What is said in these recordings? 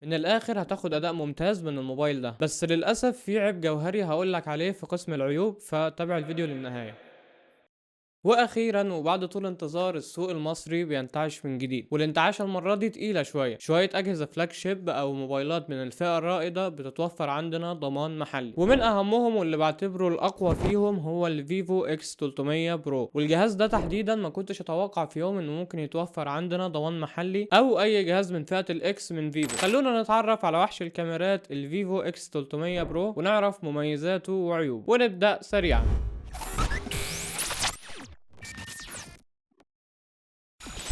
من الاخر هتاخد اداء ممتاز من الموبايل ده، بس للاسف في عيب جوهري هقولك عليه في قسم العيوب، فتابع الفيديو للنهاية. واخيرا وبعد طول انتظار السوق المصري بينتعش من جديد، والانتعاش المره دي تقيله شويه اجهزه فلاج شيب او موبايلات من الفئه الرائده بتتوفر عندنا ضمان محلي، ومن اهمهم واللي بعتبره الاقوى فيهم هو الفيفو اكس 300 برو. والجهاز ده تحديدا ما كنتش اتوقع في يوم انه ممكن يتوفر عندنا ضمان محلي او اي جهاز من فئه الاكس من فيفو. خلونا نتعرف على وحش الكاميرات الفيفو اكس 300 برو ونعرف مميزاته وعيوبه، ونبدا سريعا.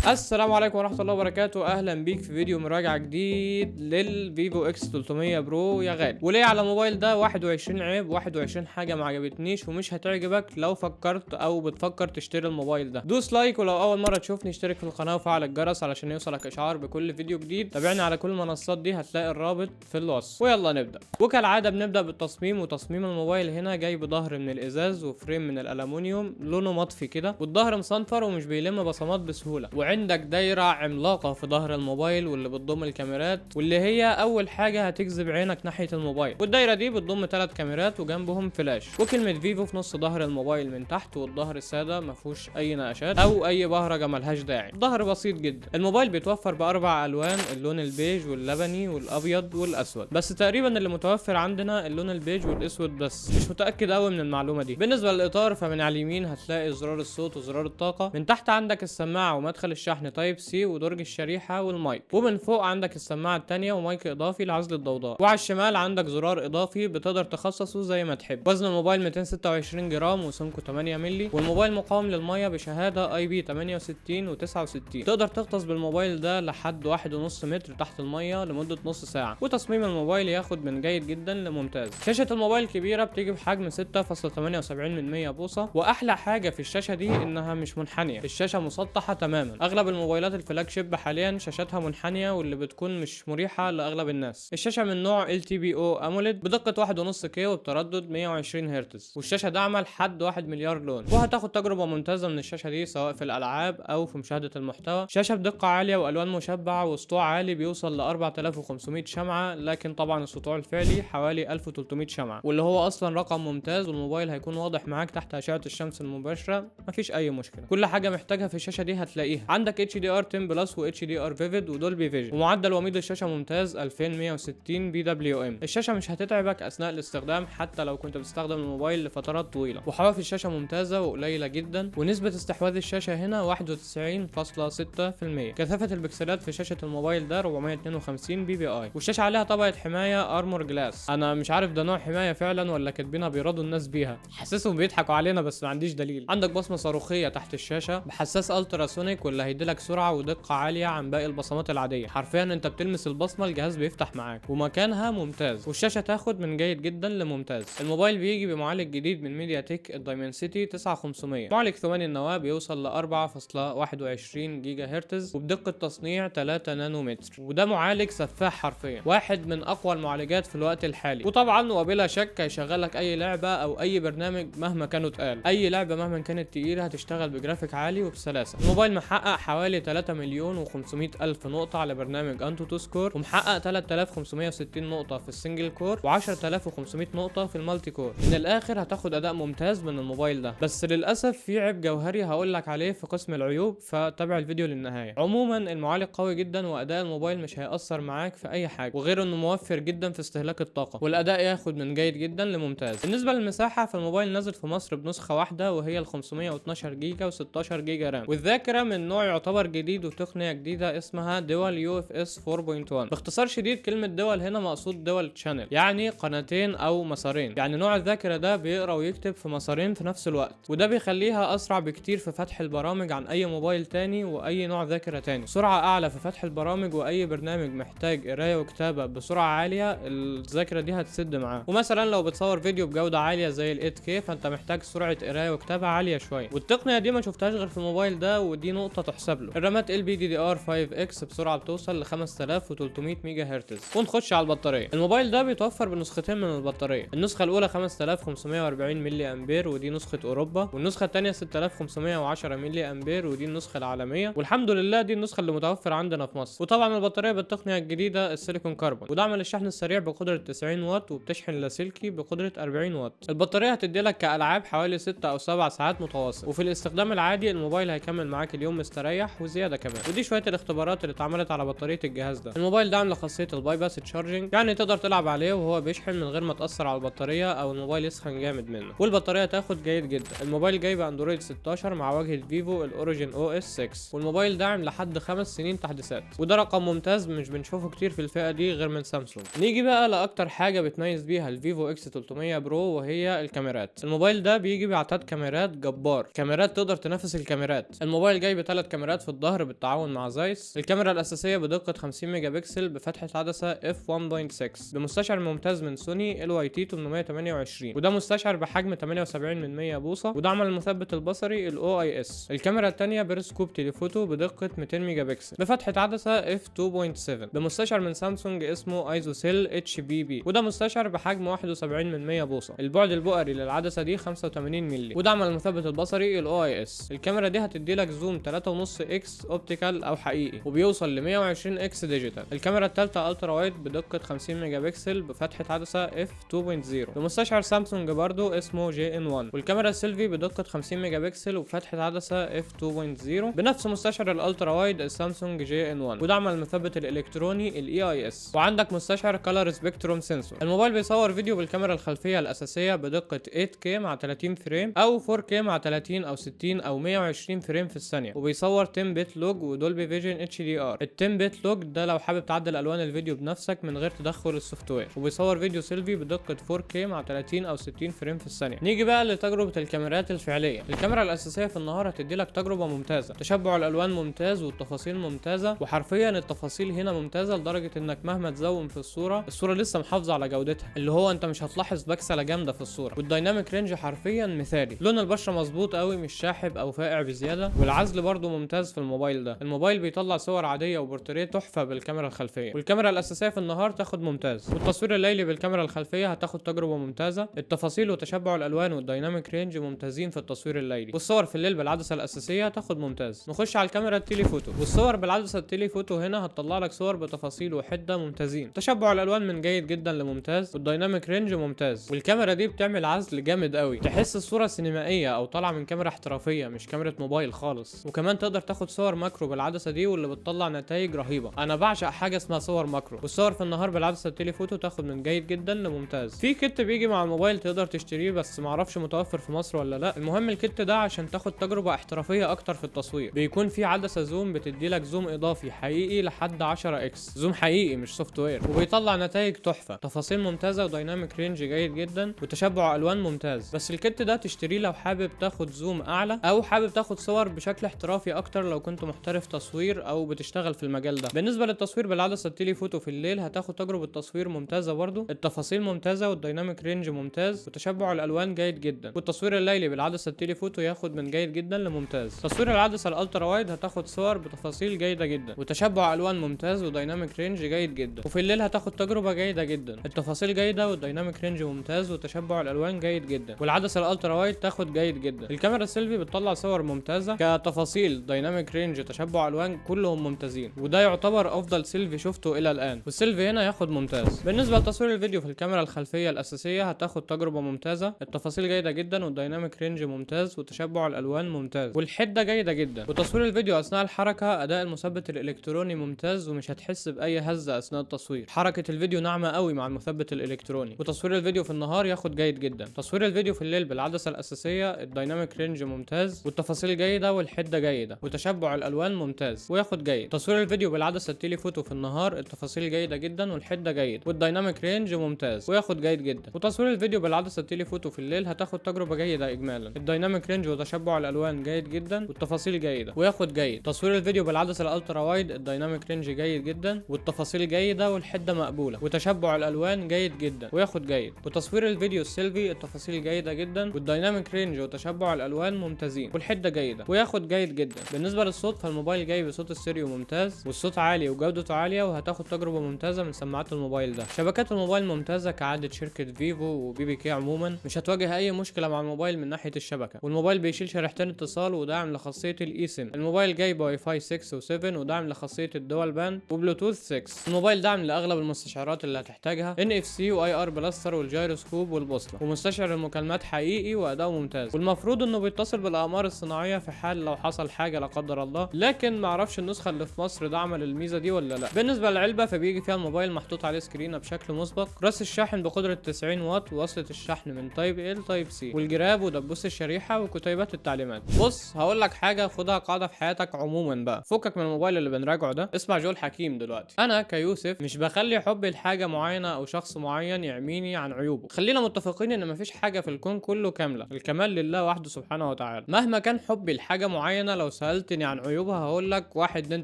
السلام عليكم ورحمة الله وبركاته، أهلا بيك في فيديو مراجعة جديد للفيفو اكس 300 برو يا غالي. وليه على الموبايل ده 21 عيب، 21 حاجة ما عجبتنيش ومش هتعجبك لو فكرت أو بتفكر تشتري الموبايل ده. دوس لايك، ولو أول مرة تشوفني اشترك في القناة وفعل الجرس علشان يوصلك إشعار بكل فيديو جديد. تابعني على كل المنصات دي، هتلاقي الرابط في الوصف. ويلا نبدأ. وكالعادة بنبدأ بالتصميم، وتصميم الموبايل هنا جاي بظهر من الإزاز وفريم من الألمونيوم لونه مطفي كده، والظهر مصنفر ومش بيلم بصمات بسهولة. عندك دايرة عملاقة في ظهر الموبايل واللي بتضم الكاميرات، واللي هي أول حاجة هتجذب عينك ناحية الموبايل. والدايرة دي بتضم 3 كاميرات وجنبهم فلاش، وكلمة فيفو في نص ظهر الموبايل من تحت، والظهر السادة مفهوش أي نقشات أو أي بهرجة ملهاش داعي. ظهر بسيط جدا. الموبايل بيتوفر بأربع ألوان، اللون البيج واللبني والأبيض والأسود، بس تقريبا اللي متوفر عندنا اللون البيج والأسود بس، مش متأكد أوي من المعلومة دي. بالنسبة للإطار فمن على اليمين هتلاقي زرار الصوت وزرار الطاقة، من تحت عندك السماعة ومدخل الشحن تايب سي ودرج الشريحة والمايك، ومن فوق عندك السماعة التانية ومايك اضافي لعزل الضوضاء، وعلى الشمال عندك زرار اضافي بتقدر تخصصه زي ما تحب. وزن الموبايل 226 جرام وسمكه 8 مللي، والموبايل مقاوم للمية بشهادة اي بي 68 و69. تقدر تغطس بالموبايل ده لحد 1.5 متر تحت المية لمدة نص ساعة. وتصميم الموبايل ياخد من جيد جدا لممتاز. شاشة الموبايل كبيرة بتيجي بحجم 6.78 بوصة، واحلى حاجة في الشاشة دي انها مش منحنية، الشاشة مسطحة تماما. اغلب الموبايلات الفلاج شيب حاليا شاشاتها منحنيه، واللي بتكون مش مريحه لاغلب الناس. الشاشه من نوع LTPO اموليد بدقه 1.5 كي وبتردد 120 هرتز، والشاشه داعمه لحد 1 مليار لون. وهتاخد تجربه ممتازه من الشاشه دي سواء في الالعاب او في مشاهده المحتوى. شاشه بدقه عاليه والوان مشبعه وسطوع عالي بيوصل ل 4500 شمعه، لكن طبعا السطوع الفعلي حوالي 1300 شمعه، واللي هو اصلا رقم ممتاز. والموبايل هيكون واضح معاك تحت اشعه الشمس المباشره، مفيش اي مشكله. كل حاجه محتاجها في الشاشه دي هتلاقيها. عندك HDR 10 بلس و HDR فيفيد ودولبي فيجن، ومعدل وميض الشاشه ممتاز 2160 PWM. الشاشه مش هتتعبك اثناء الاستخدام حتى لو كنت بتستخدم الموبايل لفترات طويله. وحواف الشاشه ممتازه وقليله جدا، ونسبه استحواذ الشاشه هنا 91.6%. كثافه البكسلات في شاشه الموبايل ده 452 PPI، والشاشه عليها طبقه حمايه ارمور جلاس. انا مش عارف ده نوع حمايه فعلا ولا كاتبينها بيرضوا الناس بيها، حاسسهم بيضحكوا علينا بس ما عنديش دليل. عندك بصمه صاروخيه تحت الشاشه بحساس التراسونيك، واللي هيديلك سرعه ودقه عاليه عن باقي البصمات العاديه. حرفيا انت بتلمس البصمه الجهاز بيفتح معاك، ومكانها ممتاز. والشاشه تاخد من جيد جدا لممتاز. الموبايل بيجي بمعالج جديد من ميديا تك الدايمنسيتي 9500، معالج ثواني النواه بيوصل ل 4.21 جيجا هرتز، وبدقه تصنيع 3 نانومتر. وده معالج سفاح حرفيا، واحد من اقوى المعالجات في الوقت الحالي. وطبعا وبلا شك هيشغلك اي لعبه او اي برنامج مهما كانوا تقال. اي لعبه مهما كانت تقيله هتشتغل بجرافيك عالي وبسلاسه. الموبايل محقق حوالي 3 مليون و500 الف نقطه على برنامج انتوتو سكور، ومحقق 3560 نقطه في السنجل كور و10500 نقطه في المالتي كور. من الاخر هتاخد اداء ممتاز من الموبايل ده، بس للاسف في عيب جوهري هقول لك عليه في قسم العيوب، فتابع الفيديو للنهايه. عموما المعالج قوي جدا واداء الموبايل مش هيأثر معاك في اي حاجه، وغير انه موفر جدا في استهلاك الطاقه، والاداء ياخد من جيد جدا لممتاز. بالنسبه للمساحه فالموبايل نازل في مصر بنسخه واحده، وهي ال 512 جيجا و16 جيجا رام، والذاكره من نوع يعتبر جديد وتقنيه جديده اسمها دول UFS 4.1. باختصار شديد كلمه دول هنا مقصود دول تشانل، يعني قناتين او مسارين. يعني نوع الذاكره ده بيقرا ويكتب في مسارين في نفس الوقت، وده بيخليها اسرع بكتير في فتح البرامج عن اي موبايل تاني واي نوع ذاكره تاني. سرعه اعلى في فتح البرامج، واي برنامج محتاج قرايه وكتابه بسرعه عاليه الذاكره دي هتسد معاه. ومثلا لو بتصور فيديو بجوده عاليه زي ال 8K فانت محتاج سرعه قرايه وكتابه عاليه شويه، والتقنيه دي ما شفتهاش غير في الموبايل ده، ودي نقطه تحسب له. الرامات LPDDR5X بسرعه بتوصل ل 5300 ميجا هرتز. ونخش على البطاريه. الموبايل ده بيتوفر بنسختين من البطاريه. النسخه الاولى 5540 ملي امبير ودي نسخه اوروبا، والنسخه الثانيه 6510 ملي امبير ودي النسخه العالميه، والحمد لله دي النسخه اللي متوفره عندنا في مصر. وطبعا البطاريه بالتقنيه الجديده السيليكون كربون، ودعم للشحن السريع بقدره 90 واط، وبتشحن لاسلكي بقدره 40 واط. البطاريه هتدي لك كالعاب حوالي 6 او 7 ساعات متواصل، وفي الاستخدام العادي الموبايل هيكمل معاك اليوم مستريح وزياده كمان. ودي شويه الاختبارات اللي اتعملت على بطاريه الجهاز ده. الموبايل دعم لخاصيه الباي باس تشارجنج، يعني تقدر تلعب عليه وهو بيشحن من غير ما تاثر على البطاريه او الموبايل يسخن جامد منه. والبطاريه تاخد جيد جدا. الموبايل جاي باندرويد 16 مع واجهه فيفو الاوريجين OS 6، والموبايل داعم لحد 5 سنين تحديثات، وده رقم ممتاز مش بنشوفه كتير في الفئه دي غير من سامسونج. نيجي بقى لاكتر حاجه بتميز بيها الفيفو اكس 300 برو وهي الكاميرات. الموبايل ده بيجي بعدد كاميرات جبار، كاميرات تقدر تنافس الكاميرات. الموبايل جاي بثلاث كاميرات في الظهر بالتعاون مع زايس. الكاميرا الاساسيه بدقه 50 ميجا بكسل بفتحه عدسه f1.6 بمستشعر ممتاز من سوني LYT 828، وده مستشعر بحجم 78 بوصه، ودعم المثبت البصري OIS. الكاميرا الثانيه بيرسكوب تيليفوتو بدقه 200 ميجا بكسل بفتحه عدسه f2.7 بمستشعر من سامسونج اسمه ايزوسيل HBB، وده مستشعر بحجم 71 بوصه. البعد البؤري للعدسه دي 85 مللي، ودعم المثبت البصري OIS. الكاميرا دي هتدي لك زوم 3.5x اوبتيكال او حقيقي، وبيوصل ل 120x ديجيتال. الكاميرا الثالثه الترا وايد بدقه 50 ميجا بكسل بفتحه عدسه f2.0 بمستشعر سامسونج برضو اسمه JN1. والكاميرا السيلفي بدقه 50 ميجا بكسل وبفتحه عدسه f2.0 بنفس مستشعر الالترا وايد السامسونج JN1، ودعم المثبت الالكتروني EIS. وعندك مستشعر كلر سبيكتروم سنسور. الموبايل بيصور فيديو بالكاميرا الخلفيه الاساسيه بدقه 8K مع 30 فريم او 4K مع 30 او 60 او 120 فريم في الثانيه، وبيصور 10 بت لوج ودولبي فيجن HDR. ال 10 بت لوج ده لو حابب تعدل الوان الفيديو بنفسك من غير تدخل السوفت وير، وبيصور فيديو سيلفي بدقه 4K مع 30 او 60 فريم في الثانيه. نيجي بقى لتجربه الكاميرات الفعليه. الكاميرا الاساسيه في النهار هتدي لك تجربه ممتازه، تشبع الالوان ممتاز والتفاصيل ممتازه، وحرفيا التفاصيل هنا ممتازه لدرجه انك مهما تزوم في الصوره لسه محافظه على جودتها، اللي هو انت مش هتلاحظ بكسله جامده في الصوره. والدايناميك رينج حرفيا مثالي، لون البشره مظبوط قوي مش شاحب او فاقع بزياده، والعزل برده ممتاز في الموبايل ده. الموبايل بيطلع صور عاديه وبورتريه تحفه بالكاميرا الخلفيه. والكاميرا الاساسيه في النهار تاخد ممتاز، والتصوير الليلي بالكاميرا الخلفيه هتاخد تجربه ممتازه. التفاصيل وتشبع الالوان والدايناميك رينج ممتازين في التصوير الليلي، والصور في الليل بالعدسه الاساسيه هتاخد ممتاز. نخش على الكاميرا التليفوتو. والصور بالعدسه التليفوتو هنا هتطلع لك صور بتفاصيل وحده ممتازين، تشبع الالوان من جيد جدا لممتاز، والدايناميك رينج ممتاز. والكاميرا دي بتعمل عزل جامد قوي، تحس الصوره سينمائيه او طالعه من كاميرا احترافيه مش كاميرا موبايل خالص. وكمان تقدر تاخد صور ماكرو بالعدسه دي واللي بتطلع نتائج رهيبه. انا بعشق حاجه اسمها صور ماكرو. والصور في النهار بالعدسه التليفوتو تاخد من جيد جدا لممتاز. في كيت بيجي مع الموبايل تقدر تشتريه، بس معرفش متوفر في مصر ولا لا. المهم الكيت ده عشان تاخد تجربه احترافيه اكتر في التصوير، بيكون في عدسه زوم بتدي لك زوم اضافي حقيقي لحد 10x، زوم حقيقي مش سوفت وير، وبيطلع نتائج تحفه، تفاصيل ممتازه ودايناميك رينج جيد جدا وتشبع الوان ممتاز. بس الكيت ده تشتريه لو حابب تاخد زوم اعلى او حابب تاخد صور بشكل احترافي اكتر لو كنت محترف تصوير او بتشتغل في المجال ده. بالنسبه للتصوير بالعدسه التليفوتو في الليل هتاخد تجربه تصوير ممتازه برضو، التفاصيل ممتازه والدايناميك رينج ممتاز وتشبع الالوان جيد جدا. والتصوير الليلي بالعدسه التليفوتو ياخد من جيد جدا لممتاز. تصوير العدسه الالترا وايد هتاخد صور بتفاصيل جيده جدا وتشبع الوان ممتاز ودايناميك رينج جيد جدا. وفي الليل هتاخد تجربه جيده جدا، التفاصيل جيده والدايناميك رينج ممتاز وتشبع الالوان جيد جدا. والعدسه الالترا وايد تاخد جيد جدا. الكاميرا السيلفي بتطلع صور ممتازه، كتفاصيل دايناميك رينج تشبع الوان كلهم ممتازين، وده يعتبر افضل سيلفي شفته الى الان. والسيلفي هنا ياخد ممتاز. بالنسبه لتصوير الفيديو في الكاميرا الخلفيه الاساسيه هتاخد تجربه ممتازه، التفاصيل جيده جدا والدايناميك رينج ممتاز وتشبع الالوان ممتاز، والحده جيده جدا. وتصوير الفيديو اثناء الحركه اداء المثبت الالكتروني ممتاز ومش هتحس باي هزه اثناء التصوير، حركه الفيديو ناعمه قوي مع المثبت الالكتروني. وتصوير الفيديو في النهار ياخد جيد جدا. تصوير الفيديو في الليل بالعدسه الاساسيه الدايناميك رينج ممتاز والتفاصيل جيده والحده جيده وتشبع الالوان ممتاز وياخد جيد. تصوير الفيديو بالعدسه التليفوتو في النهار التفاصيل جيده جدا والحده جيد والدايناميك رينج ممتاز وياخد جيد جدا. وتصوير الفيديو بالعدسه التليفوتو في الليل هتاخد تجربه جيده اجمالا، الدايناميك رينج وتشبع الالوان جيد جدا والتفاصيل جيده وياخد جيد. تصوير الفيديو بالعدسه الالترا وايد الدايناميك رينج جيد جدا والتفاصيل جيده والحده مقبوله وتشبع الالوان جيد جدا وياخد جيد. وتصوير الفيديو السيلفي التفاصيل جيده جدا والدايناميك رينج وتشبع الالوان ممتازين والحده جيده وياخد جيد جدا. بالنسبه للصوت فالموبايل جاي بصوت الستيريو ممتاز، والصوت عالي وجودته عاليه، وهتاخد تجربه ممتازه من سماعات الموبايل ده. شبكات الموبايل ممتازه كعاده شركه فيفو وبي بي كي عموما، مش هتواجه اي مشكله مع الموبايل من ناحيه الشبكه. والموبايل بيشيل شريحتين اتصال وداعم لخاصيه الاي سيم. الموبايل جاي بواي فاي 6 و7 وداعم لخاصيه الدول باند وبلوتوث 6. الموبايل داعم لاغلب المستشعرات اللي هتحتاجها، NFC واي ار بلاستر والجيروسكوب والبوصله، ومستشعر المكالمات حقيقي واداؤه ممتاز. والمفروض انه بيتصل بالاقمار الصناعيه في حال لو حصل حاجه لا قدر الله، لكن معرفش النسخه اللي في مصر داعمه للميزه دي ولا لا. بالنسبه للعلبه فبيجي فيها الموبايل محطوط عليه سكرينه بشكل مسبق، راس الشاحن بقدره 90 واط، ووصله الشحن من تايب ال تايب سي، والجراب ودبوس الشريحه وكتيبات التعليمات. بص هقول لك حاجه خدها قاعده في حياتك عموما بقى، فكك من الموبايل اللي بنراجعه ده، اسمع جو الحكيم دلوقتي. انا كيوسف مش بخلي حبي لحاجه معينه او شخص معين يعميني عن عيوبه. خلينا متفقين ان مفيش حاجه في الكون كله كامله، الكمال لله وحده سبحانه وتعالى. مهما كان حبي لحاجه معينه، لو سالتني عن عيوبها هقول لك 1 2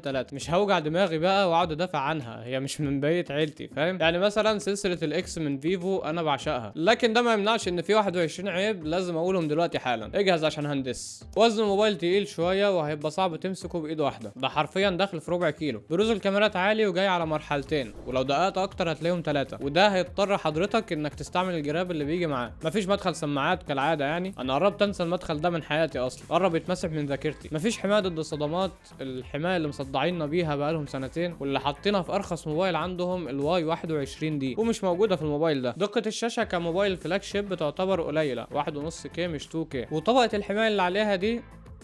3، مش هوجع دماغي بقى واقعد ادافع عنها، هي مش من بقيه عيلتي، فاهم؟ يعني مثلا سلسله الاكس من فيفو انا بعشقها، لكن ده ما يمنعش ان في 21 عيب لازم اقولهم دلوقتي حالا. اجهز عشان هندس. وزن الموبايل تقيل شويه وهيبقى صعب تمسكه بايد واحده، ده حرفيا داخل في ربع كيلو. بروز الكاميرات عالي وجاي على مرحلتين، ولو دققت اكتر هتلاقيهم 3، وده هيضطر حضرتك انك تستعمل الجراب اللي بيجي معاه. مفيش مدخل سماعات كالعاده، يعني انا قربت انسى المدخل ده من حياتي اصلا، قرب يتمسح من ذاكرتي. مفيش حمايه ضد الصدمات، الحمايه اللي مصدعيننا بيها بقالهم سنتين واللي حاطينها في ارخص موبايل عندهم الواي 21 دي، ومش موجوده في الموبايل ده. دقه الشاشه كموبايل فلاج شيب بتعتبر قليله، 1.5 كي مش 2 كي، وطبقه الحمايه اللي عليها دي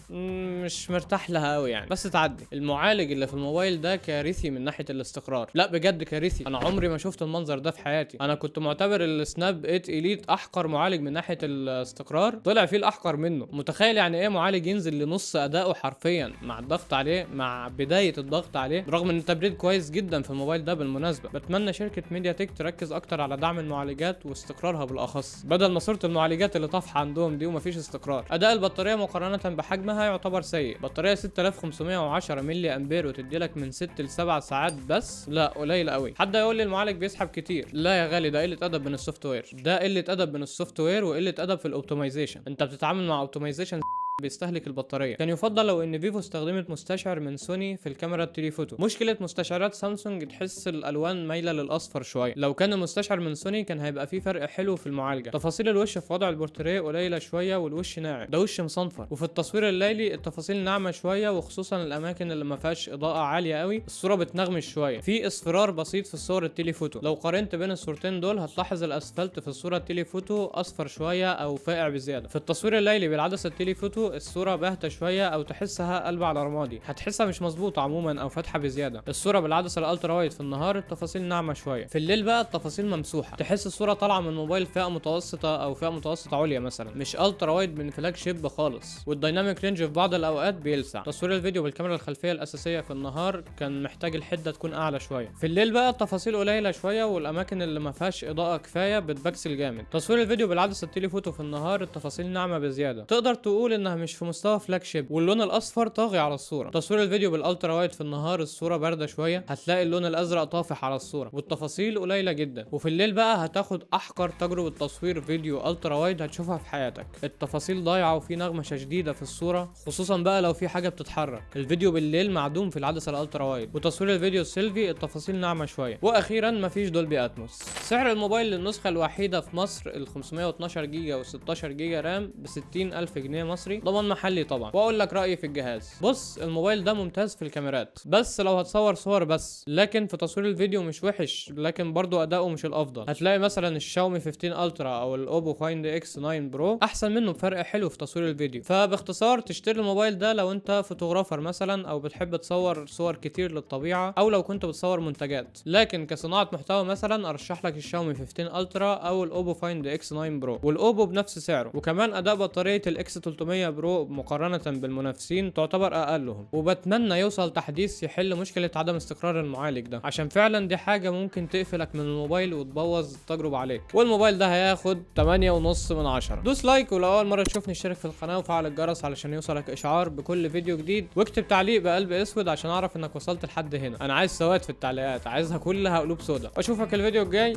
مش مرتاح لها قوي يعني، بس تعدي. المعالج اللي في الموبايل ده كارثي من ناحيه الاستقرار، لا بجد كارثي. انا عمري ما شفت المنظر ده في حياتي. انا كنت معتبر السناب 8 اليت احقر معالج من ناحيه الاستقرار، طلع فيه الاحقر منه. متخيل يعني ايه معالج ينزل لنص ادائه حرفيا مع الضغط عليه، مع بدايه الضغط عليه، رغم ان التبريد كويس جدا في الموبايل ده بالمناسبه. بتمنى شركه ميديا تك تركز اكتر على دعم المعالجات واستقرارها بالاخص، بدل ما صوره المعالجات اللي طافحه عندهم دي ومفيش استقرار. اداء البطاريه مقارنه بحجمها يعتبر سيء. بطاريه 6510 ملي امبير وتدي لك من 6 ل 7 ساعات بس، لا قليل قوي. حد يقول لي المعالج بيسحب كتير، لا يا غالي، ده قله ادب من السوفت وير، ده قله ادب من السوفت وير وقله ادب في الاوبتمايزيشن. انت بتتعامل مع اوبتمايزيشن بيستهلك البطاريه. كان يفضل لو ان فيفو استخدمت مستشعر من سوني في الكاميرا التليفوتو. مشكله مستشعرات سامسونج تحس الالوان مايله للاصفر شويه، لو كان المستشعر من سوني كان هيبقى فيه فرق حلو في المعالجه. تفاصيل الوش في وضع البورتريه قليله شويه والوش ناعم، ده وش مصنفر. وفي التصوير الليلي التفاصيل ناعمه شويه، وخصوصا الاماكن اللي ما فيهاش اضاءه عاليه قوي الصوره بتنغمش شويه. في اصفرار بسيط في الصور التليفوتو، لو قارنت بين الصورتين دول هتلاحظ الاسفلت في الصوره التليفوتو اصفر شويه او فاقع بزياده. في التصوير الليلي بالعدسه التليفوتو الصوره باهته شويه او تحسها قلب على رمادي، هتحسها مش مظبوطه عموما او فاتحه بزياده. الصوره بالعدسه الالترا وايد في النهار التفاصيل ناعمه شويه، في الليل بقى التفاصيل ممسوحه، تحس الصوره طالعه من موبايل فئه متوسطه او فئه متوسطه عليا مثلا، مش الترا وايد من فلاج شيب خالص. والدايناميك رينج في بعض الاوقات بيلسع. تصوير الفيديو بالكاميرا الخلفيه الاساسيه في النهار كان محتاج الحده تكون اعلى شويه. في الليل بقى التفاصيل قليله شويه والاماكن اللي ما فيهاش اضاءه كفايه بتبكسل جامد. تصوير الفيديو بالعدسه التليفوتو في النهار التفاصيل ناعمه بزياده، تقدر تقول انها مش في مستوى فلاج شيب، واللون الاصفر طاغي على الصوره. تصوير الفيديو بالالترا وايد في النهار الصوره بارده شويه، هتلاقي اللون الازرق طافح على الصوره والتفاصيل قليله جدا. وفي الليل بقى هتاخد احقر تجربه تصوير فيديو الترا وايد هتشوفها في حياتك، التفاصيل ضايعه وفي نغمشه شديده في الصوره، خصوصا بقى لو في حاجه بتتحرك. الفيديو بالليل معدوم في العدسه الالترا وايد. وتصوير الفيديو السيلفي التفاصيل ناعمه شويه. واخيرا مفيش دولبي اتموس. سعر الموبايل للنسخه الوحيده في مصر ال 512 جيجا و16 جيجا رام ب 60000 جنيه مصري، ضمان محلي طبعا. واقول لك رايي في الجهاز. بص الموبايل ده ممتاز في الكاميرات، بس لو هتصور صور بس، لكن في تصوير الفيديو مش وحش، لكن برضو اداؤه مش الافضل. هتلاقي مثلا الشاومي 15 الترا او الاوبو فايند اكس 9 برو احسن منه بفرق حلو في تصوير الفيديو. فباختصار تشتري الموبايل ده لو انت فوتوغرافر مثلا او بتحب تصور صور كتير للطبيعه، او لو كنت بتصور منتجات. لكن كصناعه محتوى مثلا ارشح لك الشاومي 15 الترا او الاوبو فايند اكس 9 برو، والاوبو بنفس سعره. وكمان اداء بطاريه الاكس 300 برو مقارنه بالمنافسين تعتبر اقلهم. وبتمنى يوصل تحديث يحل مشكله عدم استقرار المعالج ده، عشان فعلا دي حاجه ممكن تقفلك من الموبايل وتبوظ التجربه عليك. والموبايل ده هياخد 8.5 من 10. دوس لايك، ولو اول مره تشوفني اشترك في القناه وفعل الجرس علشان يوصلك اشعار بكل فيديو جديد، واكتب تعليق بقلب اسود عشان اعرف انك وصلت لحد هنا. انا عايز سواد في التعليقات، عايزها كلها قلوب سودا. اشوفك الفيديو الجاي،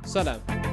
سلام.